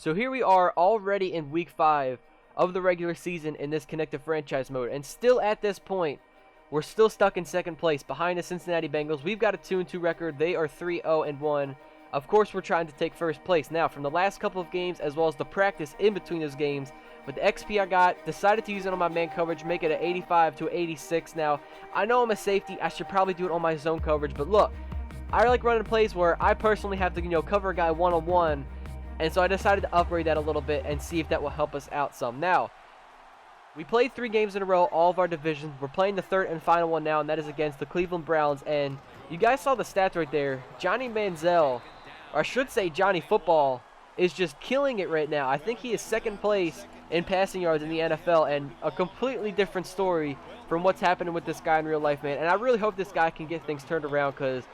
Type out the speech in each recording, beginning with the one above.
So here we are already in week 5 of the regular season in this connected franchise mode. And still at this point, we're still stuck in second place behind the Cincinnati Bengals. We've got a 2-2 record. They are 3-0-1. Of course, we're trying to take first place. Now, from the last couple of games, as well as the practice in between those games, with the XP I got, decided to use it on my man coverage, make it an 85 to 86. Now, I know I'm a safety. I should probably do it on my zone coverage. But look, I like running plays where I personally have to, cover a guy one-on-one. And so I decided to upgrade that a little bit and see if that will help us out some. Now, we played 3 games in a row, all of our divisions. We're playing the third and final one now, and that is against the Cleveland Browns. And you guys saw the stats right there. Johnny Manziel, or I should say Johnny Football, is just killing it right now. I think he is second place in passing yards in the NFL, and a completely different story from what's happening with this guy in real life, man. And I really hope this guy can get things turned around, because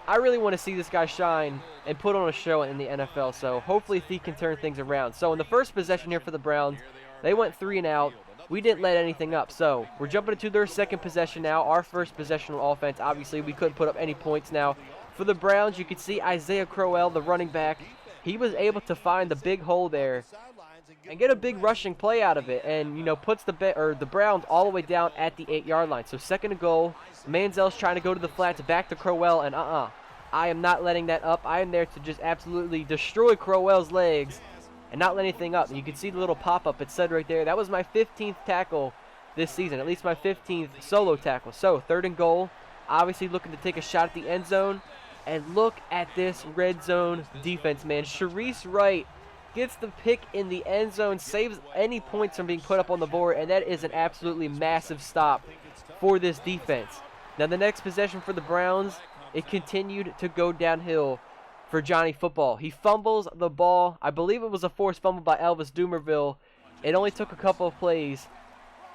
I really want to see this guy shine and put on a show in the NFL. So hopefully he can turn things around. So in the first possession here for the Browns, they went 3 and out. We didn't let anything up. So we're jumping into their second possession now. Our first possession on offense, obviously, we couldn't put up any points now. For the Browns, you can see Isaiah Crowell, the running back. He was able to find the big hole there and get a big rushing play out of it, and puts the Browns all the way down at the 8-yard line. So second and goal. Manziel's trying to go to the flats, back to Crowell, and I am not letting that up. I am there to just absolutely destroy Crowell's legs and not let anything up. And you can see the little pop-up it said right there. That was my 15th tackle this season, at least my 15th solo tackle. So third and goal, obviously looking to take a shot at the end zone. And look at this red zone defense, man. Sharice Wright gets the pick in the end zone, saves any points from being put up on the board, and that is an absolutely massive stop for this defense. Now the next possession for the Browns, it continued to go downhill for Johnny Football. He fumbles the ball. I believe it was a forced fumble by Elvis Dumerville. It only took a couple of plays,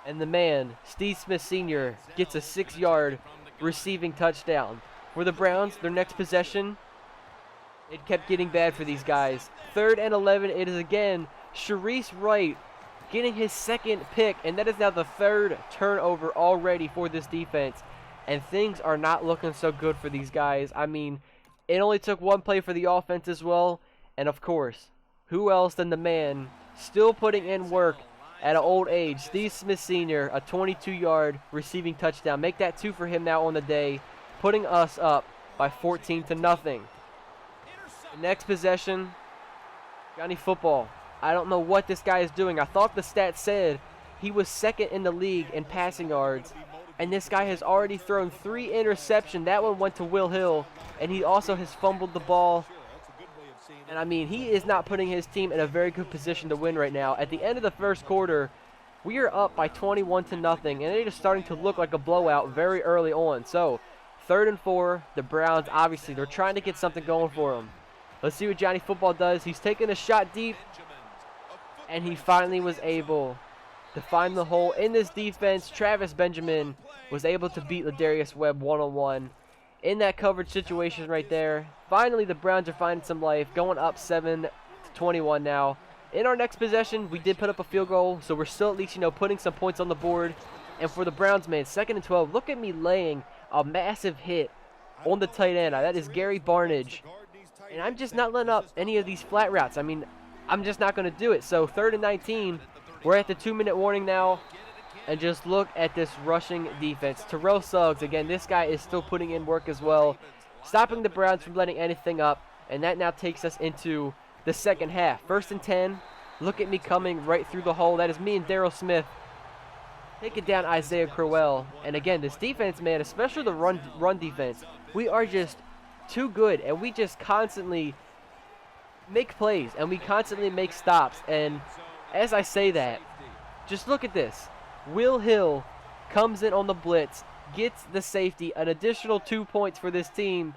and the man, Steve Smith Sr., gets a 6-yard receiving touchdown. For the Browns, their next possession, it kept getting bad for these guys. 3rd and 11, it is again Sharice Wright getting his second pick, and that is now the 3rd turnover already for this defense. And things are not looking so good for these guys. I mean, it only took 1 play for the offense as well. And of course, who else than the man still putting in work at an old age, Steve Smith Sr., a 22-yard receiving touchdown. Make that 2 for him now on the day, putting us up by 14-0. Next possession, Johnny Football. I don't know what this guy is doing. I thought the stat said he was 2nd in the league in passing yards. And this guy has already thrown 3 interceptions. That one went to Will Hill, and he also has fumbled the ball. And I mean, he is not putting his team in a very good position to win right now. At the end of the first quarter, we are up by 21-0, and it is starting to look like a blowout very early on. So, 3rd and 4, the Browns, obviously, they're trying to get something going for them. Let's see what Johnny Football does. He's taking a shot deep, and he finally was able to find the hole in this defense. Travis Benjamin was able to beat Ladarius Webb one-on-one in that coverage situation right there. Finally, the Browns are finding some life, going up 7-21 now. In our next possession, we did put up a field goal, so we're still at least, putting some points on the board. And for the Browns, man, 2nd and 12, look at me laying a massive hit on the tight end. That is Gary Barnage. And I'm just not letting up any of these flat routes. I mean, I'm just not going to do it. So 3rd and 19, we're at the 2-minute warning now. And just look at this rushing defense. Terrell Suggs, again, this guy is still putting in work as well, stopping the Browns from letting anything up. And that now takes us into the second half. 1st and 10. Look at me coming right through the hole. That is me and Darryl Smith taking down Isaiah Crowell. And again, this defense, man, especially the run defense, we are just too good. And we just constantly make plays. And we constantly make stops. And as I say that, just look at this. Will Hill comes in on the blitz, gets the safety, an additional 2 points for this team.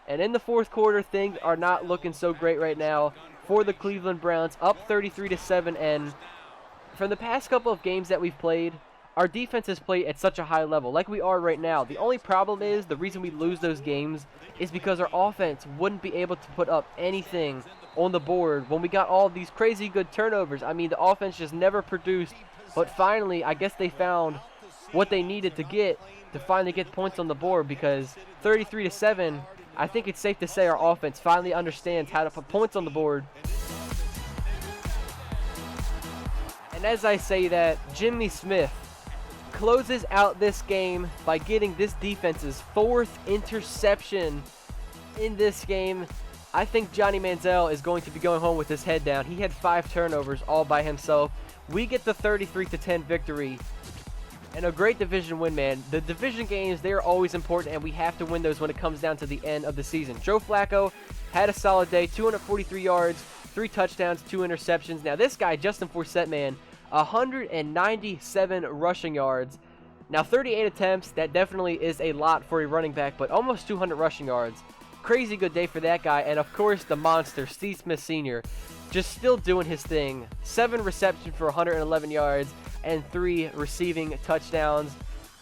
And in the 4th quarter, things are not looking so great right now for the Cleveland Browns, up 33-7. And from the past couple of games that we've played, our defense has played at such a high level, like we are right now. The only problem is, the reason we lose those games is because our offense wouldn't be able to put up anything on the board when we got all these crazy good turnovers. I mean, the offense just never produced. But finally, I guess they found what they needed to finally get points on the board, because 33-7, I think it's safe to say our offense finally understands how to put points on the board. as I say that, Jimmy Smith closes out this game by getting this defense's 4th interception in this game. I think Johnny Manziel is going to be going home with his head down. He had 5 turnovers all by himself. We get the 33-10 victory and a great division win, man. The division games, they are always important, and we have to win those when it comes down to the end of the season. Joe Flacco had a solid day, 243 yards, 3 touchdowns, 2 interceptions. Now this guy, Justin Forsett, man, 197 rushing yards. Now 38 attempts, that definitely is a lot for a running back, but almost 200 rushing yards. Crazy good day for that guy. And of course the monster, Steve Smith Sr., just still doing his thing. 7 receptions for 111 yards and 3 receiving touchdowns.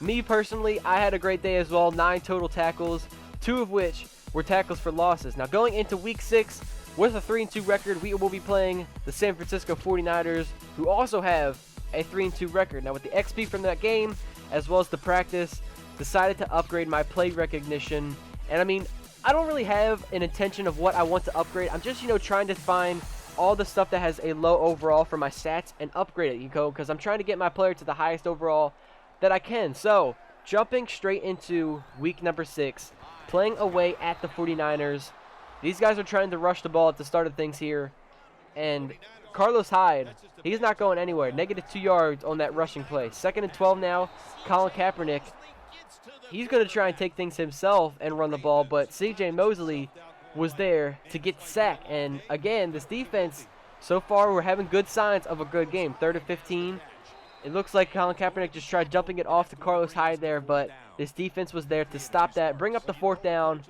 Me personally, I had a great day as well. 9 total tackles, 2 of which were tackles for losses. Now going into week 6 with a 3-2 record, we will be playing the San Francisco 49ers, who also have a 3-2 record. Now with the XP from that game, as well as the practice, decided to upgrade my play recognition. And I mean, I don't really have an intention of what I want to upgrade. I'm just, trying to find all the stuff that has a low overall for my stats and upgrade it, because I'm trying to get my player to the highest overall that I can. So, jumping straight into week number 6, playing away at the 49ers. These guys are trying to rush the ball at the start of things here. And Carlos Hyde, he's not going anywhere. -2 yards on that rushing play. 2nd and 12 now. Colin Kaepernick, he's going to try and take things himself and run the ball, but C.J. Mosley was there to get the sack. And again, this defense, so far we're having good signs of a good game. 3rd and 15. It looks like Colin Kaepernick just tried dumping it off to Carlos Hyde there, but this defense was there to stop that, bring up the 4th down,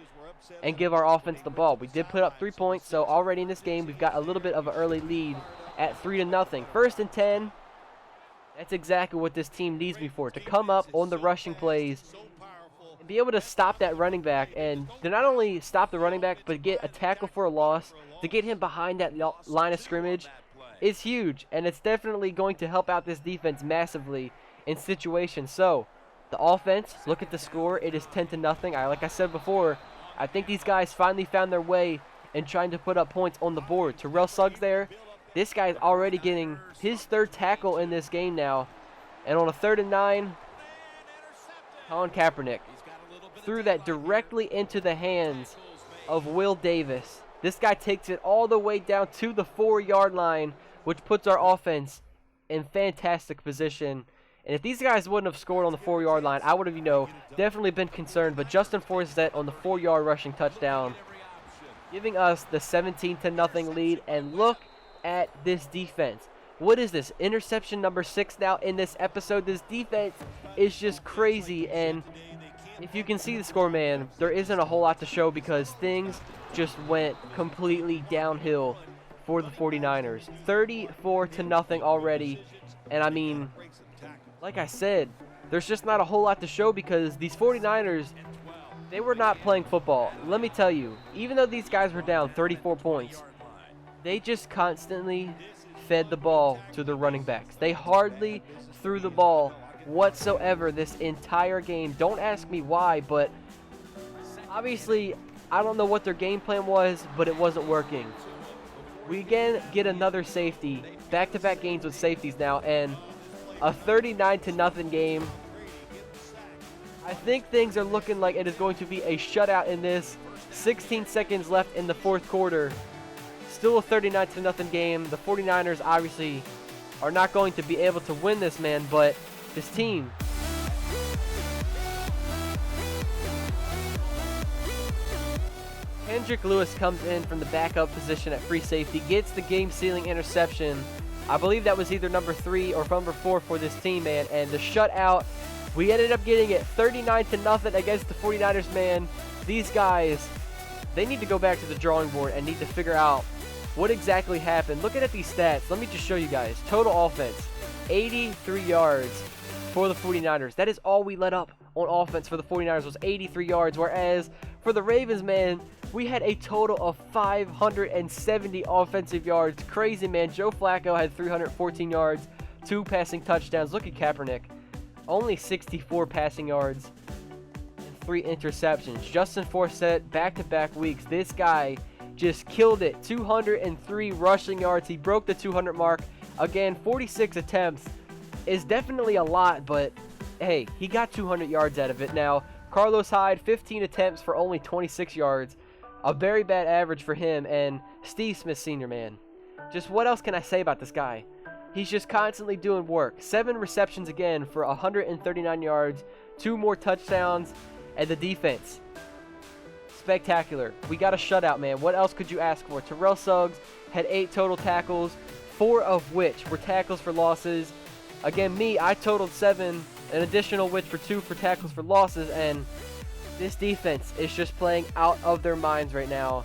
and give our offense the ball. We did put up 3 points, so already in this game we've got a little bit of an early lead at 3-0. 1st and 10. That's exactly what this team needs me for, to come up on the rushing plays and be able to stop that running back, and to not only stop the running back, but get a tackle for a loss, to get him behind that line of scrimmage is huge, and it's definitely going to help out this defense massively in situations. So, the offense, look at the score, it is 10-0. Like I said before, I think these guys finally found their way in trying to put up points on the board. Terrell Suggs there, this guy's already getting his 3rd tackle in this game now. And on a 3rd and 9, Colin Kaepernick threw that directly into the hands of Will Davis. This guy takes it all the way down to the 4-yard line, which puts our offense in fantastic position. And if these guys wouldn't have scored on the 4-yard line, I would have, definitely been concerned. But Justin Forsett on the 4-yard rushing touchdown, giving us the 17-0 lead. And look at this defense. What is this? Interception number 6 now in this episode. This defense is just crazy. And if you can see the score, man, there isn't a whole lot to show because things just went completely downhill for the 49ers. 34-0 already. And I mean, like I said, there's just not a whole lot to show because these 49ers, they were not playing football. Let me tell you, even though these guys were down 34 points, they just constantly fed the ball to the running backs. They hardly threw the ball whatsoever this entire game. Don't ask me why, but obviously I don't know what their game plan was, but it wasn't working. We again get another safety, back-to-back games with safeties now, and a 39-0 game. I think things are looking like it is going to be a shutout in this. 16 seconds left in the 4th quarter. Still a 39-0 game. The 49ers obviously are not going to be able to win this, man, but this team, Kendrick Lewis comes in from the backup position at free safety, gets the game-sealing interception. I believe that was either number 3 or number 4 for this team, man. And the shutout, we ended up getting it 39-0 against the 49ers, man. These guys, they need to go back to the drawing board and need to figure out what exactly happened. Looking at these stats, let me just show you guys. Total offense, 83 yards for the 49ers. That is all we let up on offense for the 49ers was 83 yards. Whereas for the Ravens, man, we had a total of 570 offensive yards. Crazy, man. Joe Flacco had 314 yards, 2 passing touchdowns. Look at Kaepernick. Only 64 passing yards and 3 interceptions. Justin Forsett, back-to-back weeks. This guy just killed it. 203 rushing yards. He broke the 200 mark. Again, 46 attempts is definitely a lot, but hey, he got 200 yards out of it. Now, Carlos Hyde, 15 attempts for only 26 yards. A very bad average for him. And Steve Smith Sr., man. Just what else can I say about this guy? He's just constantly doing work. 7 receptions again for 139 yards, 2 more touchdowns, and the defense. Spectacular. We got a shutout, man. What else could you ask for? Terrell Suggs had 8 total tackles, 4 of which were tackles for losses. Again, I totaled 7, an additional which for 2 for tackles for losses, and this defense is just playing out of their minds right now.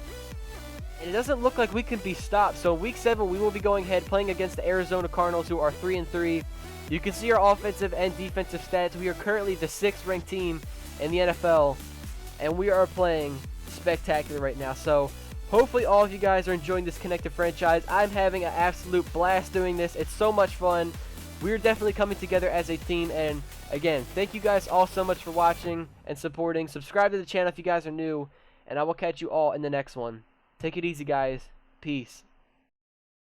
And it doesn't look like we can be stopped. So week 7, we will be going ahead playing against the Arizona Cardinals, who are 3-3. You can see our offensive and defensive stats. We are currently the 6th ranked team in the NFL, and we are playing spectacular right now. So hopefully all of you guys are enjoying this connected franchise. I'm having an absolute blast doing this. It's so much fun. We're definitely coming together as a team, and again, thank you guys all so much for watching and supporting. Subscribe to the channel if you guys are new, and I will catch you all in the next one. Take it easy, guys. Peace.